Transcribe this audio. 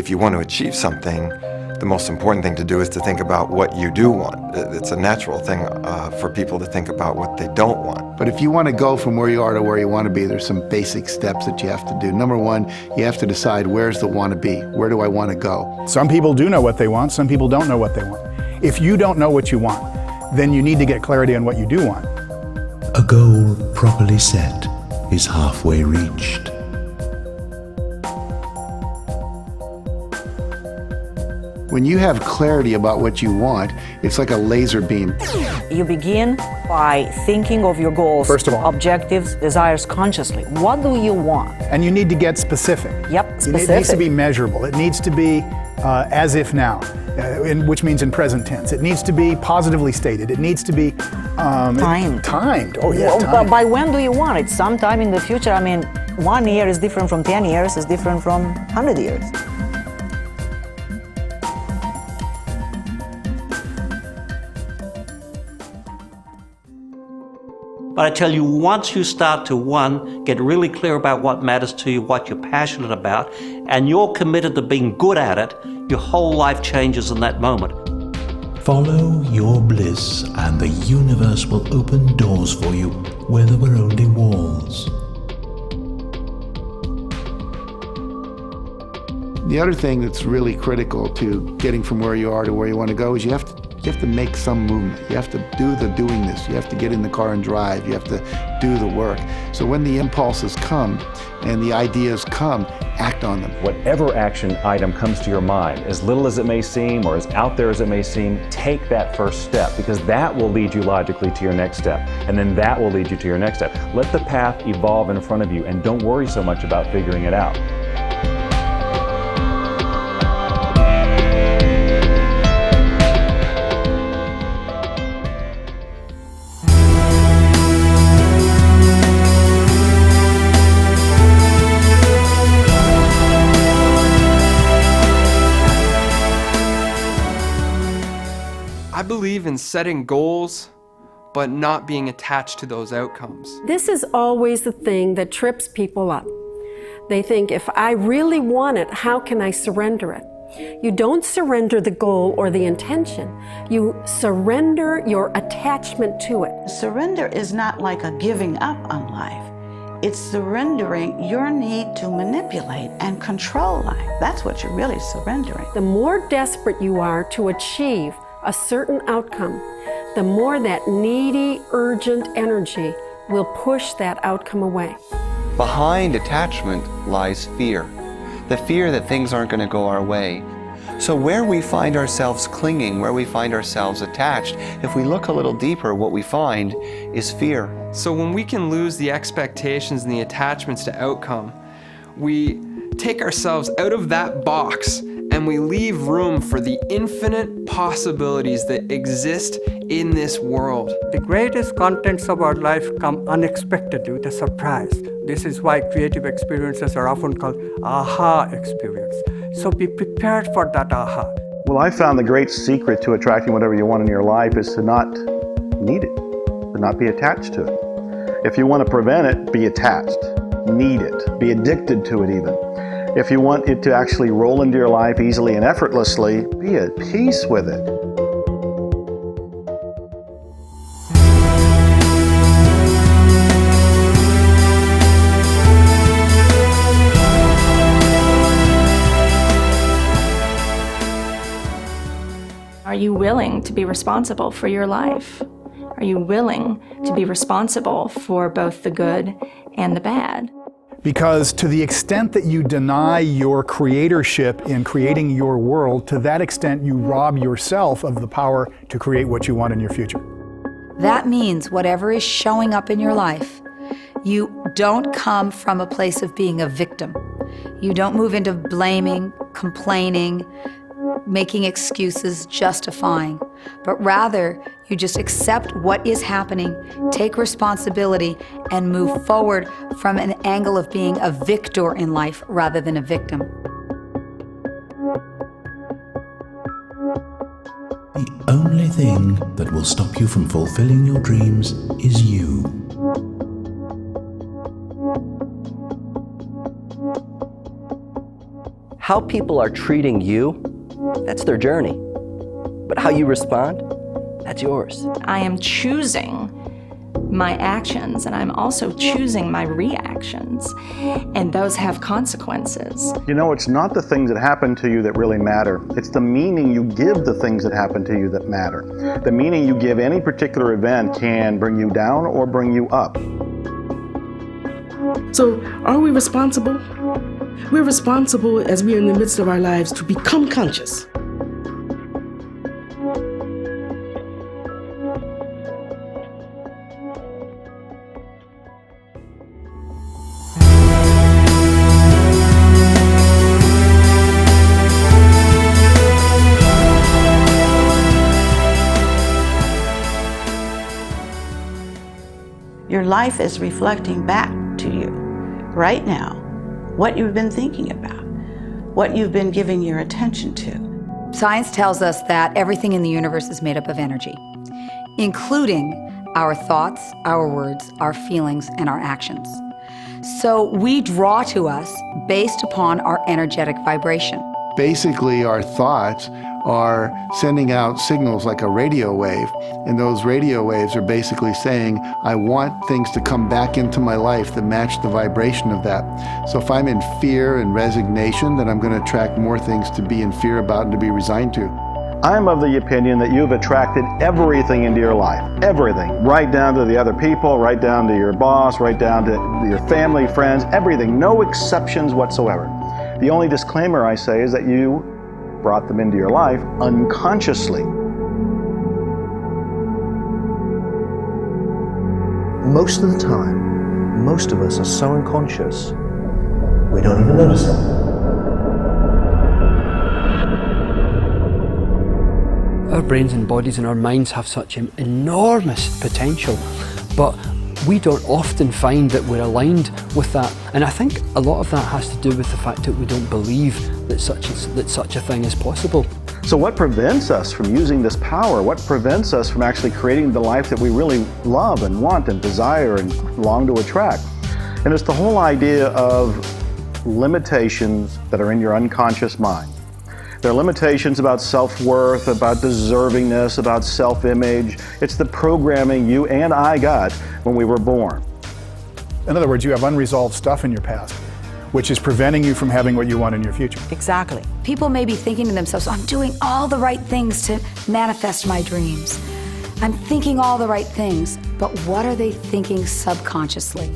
if you want to achieve something, the most important thing to do is to think about what you do want. It's a natural thing for people to think about what they don't want. But if you want to go from where you are to where you want to be, there's some basic steps that you have to do. Number one, you have to decide where's the want to be. Where do I want to go? Some people do know what they want, some people don't know what they want. If you don't know what you want, then you need to get clarity on what you do want. A goal properly set is halfway reached. When you have clarity about what you want, it's like a laser beam. You begin by thinking of your goals, First of all. objectives, desires consciously. What do you want? And you need to get specific. Yep, specific. It needs to be measurable. It needs to be as if now, which means in present tense. It needs to be positively stated. It needs to be Timed. Timed. Oh yeah, Well, timed. by when do you want it? Sometime in the future. I mean, 1 year is different from 10 years, is different from 100 years. But I tell you, once you start to, one, get really clear about what matters to you, what you're passionate about, and you're committed to being good at it, your whole life changes in that moment. Follow your bliss and the universe will open doors for you where there were only walls. The other thing that's really critical to getting from where you are to where you want to go is you have to make some movement. You have to do the doingness. You have to get in the car and drive. You have to do the work. So when the impulses come and the ideas come, act on them. Whatever action item comes to your mind, as little as it may seem or as out there as it may seem, take that first step, because that will lead you logically to your next step, and then that will lead you to your next step. Let the path evolve in front of you and don't worry so much about figuring it out. I believe in setting goals, but not being attached to those outcomes. This is always the thing that trips people up. They think, if I really want it, how can I surrender it? You don't surrender the goal or the intention. You surrender your attachment to it. Surrender is not like a giving up on life. It's surrendering your need to manipulate and control life. That's what you're really surrendering. The more desperate you are to achieve a certain outcome, the more that needy, urgent energy will push that outcome away. Behind attachment lies fear. The fear that things aren't going to go our way. So where we find ourselves clinging, where we find ourselves attached, if we look a little deeper, what we find is fear. So when we can lose the expectations and the attachments to outcome, we take ourselves out of that box and we leave room for the infinite possibilities that exist in this world. The greatest contents of our life come unexpectedly with a surprise. This is why creative experiences are often called aha experience. So be prepared for that aha. Well, I found the great secret to attracting whatever you want in your life is to not need it, to not be attached to it. If you want to prevent it, be attached, need it, be addicted to it even. If you want it to actually roll into your life easily and effortlessly, be at peace with it. Are you willing to be responsible for your life? Are you willing to be responsible for both the good and the bad? Because to the extent that you deny your creatorship in creating your world, to that extent you rob yourself of the power to create what you want in your future. That means whatever is showing up in your life, you don't come from a place of being a victim. You don't move into blaming, complaining, making excuses, justifying, but rather you just accept what is happening, take responsibility, and move forward from an angle of being a victor in life rather than a victim. The only thing that will stop you from fulfilling your dreams is you. How people are treating you, that's their journey. But how you respond, that's yours. I am choosing my actions, and I'm also choosing my reactions, and those have consequences. You know, it's not the things that happen to you that really matter. It's the meaning you give the things that happen to you that matter. The meaning you give any particular event can bring you down or bring you up. So, are we responsible? We're responsible as we are in the midst of our lives to become conscious. Your life is reflecting back to you right now what you've been thinking about, what you've been giving your attention to. Science tells us that everything in the universe is made up of energy, including our thoughts, our words, our feelings, and our actions. So we draw to us based upon our energetic vibration. Basically, our thoughts are sending out signals like a radio wave, and those radio waves are basically saying, I want things to come back into my life that match the vibration of that. So if I'm in fear and resignation, then I'm going to attract more things to be in fear about and to be resigned to. I'm of the opinion that you've attracted everything into your life, everything, right down to the other people, right down to your boss, right down to your family, friends, everything, no exceptions whatsoever. The only disclaimer I say is that you brought them into your life unconsciously. Most of the time, most of us are so unconscious, we don't even notice it. Our brains and bodies and our minds have such enormous potential, but we don't often find that we're aligned with that. And I think a lot of that has to do with the fact that we don't believe that such a thing is possible. So what prevents us from using this power? What prevents us from actually creating the life that we really love and want and desire and long to attract? And it's the whole idea of limitations that are in your unconscious mind. There are limitations about self-worth, about deservingness, about self-image. It's the programming you and I got when we were born. In other words, you have unresolved stuff in your past, which is preventing you from having what you want in your future. Exactly. People may be thinking to themselves, I'm doing all the right things to manifest my dreams. I'm thinking all the right things, but what are they thinking subconsciously?